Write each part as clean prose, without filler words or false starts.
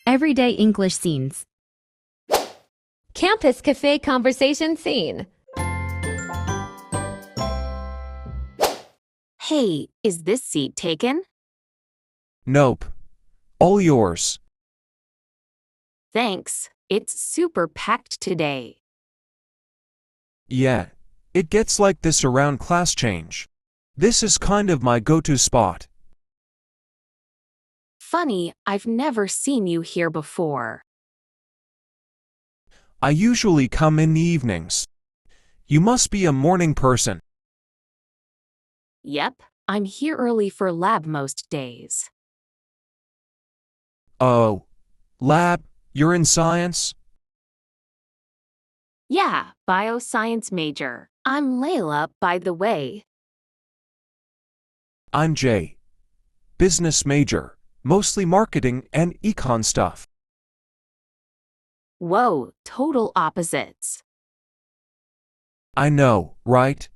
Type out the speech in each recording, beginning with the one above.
Everyday English scenes. Campus Cafe Conversation Scene. Hey, is this seat taken? Nope. All yours. Thanks. It's super packed today. Yeah. It gets like this around class change. This is kind of my go-to spot. Funny, I've never seen you here before. I usually come in the evenings. You must be a morning person. Yep, I'm here early for lab most days. Oh. Lab, you're in science? Yeah, bioscience major. I'm Layla, by the way. I'm Jay. Business major, mostly marketing and econ stuff. Whoa, total opposites. I know, right?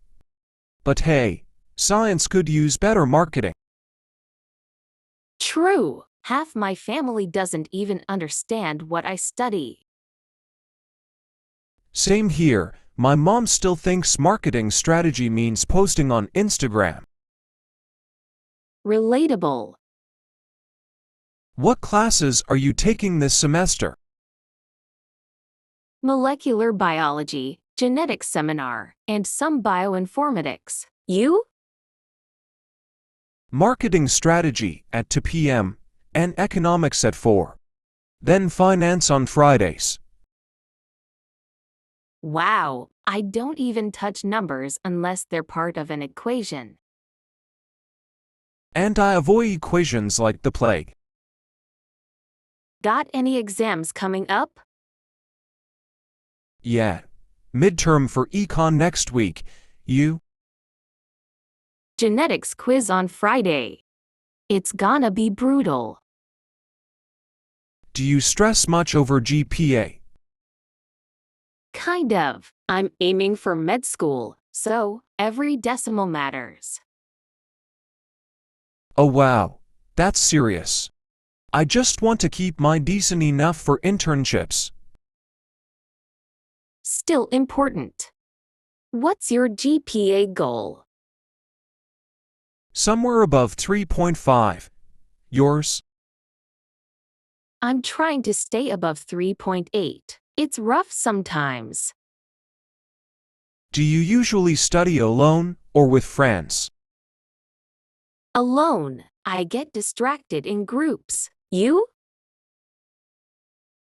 But hey, science could use better marketing. True. Half my family doesn't even understand what I study. Same here, my mom still thinks marketing strategy means posting on Instagram. Relatable. What classes are you taking this semester? Molecular biology, genetics seminar, and some bioinformatics. You? Marketing strategy at 2 p.m. and economics at 4. Then finance on Fridays. Wow, I don't even touch numbers unless they're part of an equation. And I avoid equations like the plague. Got any exams coming up? Yeah. Midterm for econ next week. You? Genetics quiz on Friday. It's gonna be brutal. Do you stress much over GPA? Kind of. I'm aiming for med school, so every decimal matters. Oh wow. That's serious. I just want to keep mine decent enough for internships. Still important. What's your GPA goal? Somewhere above 3.5. Yours? I'm trying to stay above 3.8. It's rough sometimes. Do you usually study alone or with friends? Alone, I get distracted in groups. You?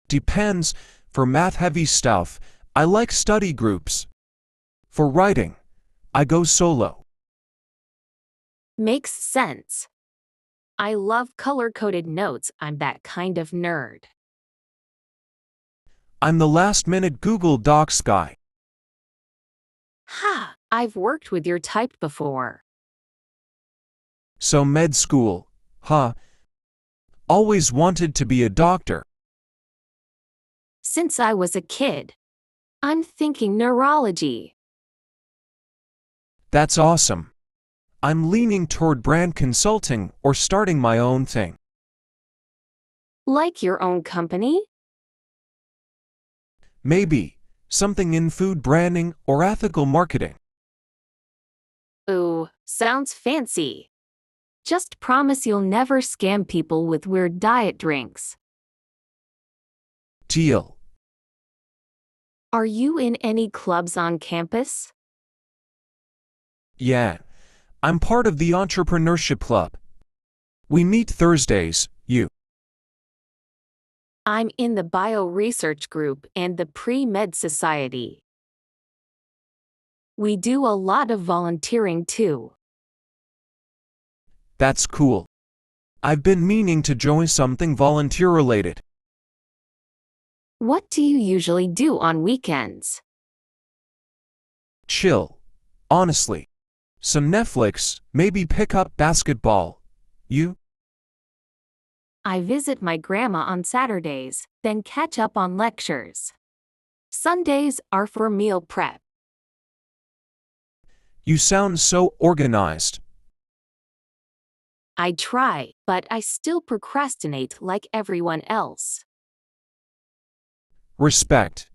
Depends. For math-heavy stuff, I like study groups. For writing, I go solo. Makes sense. I love color-coded notes. I'm that kind of nerd. I'm the last-minute Google Docs guy. Ha! I've worked with your type before. So med school, huh? Always wanted to be a doctor. Since I was a kid. I'm thinking neurology. That's awesome. I'm leaning toward brand consulting or starting my own thing. Like your own company? Maybe something in food branding or ethical marketing. Ooh, sounds fancy. Just promise you'll never scam people with weird diet drinks. Deal. Are you in any clubs on campus? Yeah. I'm part of the entrepreneurship club. We meet Thursdays. You? I'm in the bio research group and the pre-med society. We do a lot of volunteering too. That's cool. I've been meaning to join something volunteer-related. What do you usually do on weekends? Chill. Honestly. Some Netflix, maybe pick up basketball. You? I visit my grandma on Saturdays, then catch up on lectures. Sundays are for meal prep. You sound so organized. I try, but I still procrastinate like everyone else. Respect.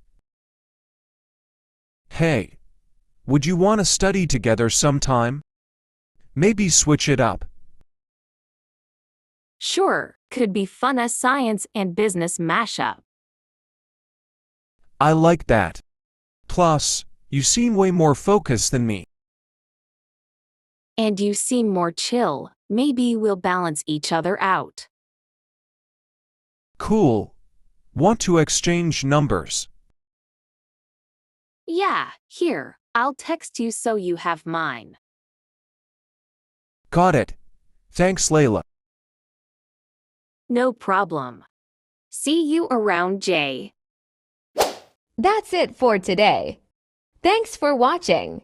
Hey, would you want to study together sometime? Maybe switch it up. Sure, could be fun as science and business mashup. I like that. Plus, you seem way more focused than me. And you seem more chill. Maybe we'll balance each other out. Cool. Want to exchange numbers? Yeah, here, I'll text you so you have mine. Got it. Thanks, Layla. No problem. See you around, Jay. That's it for today. Thanks for watching.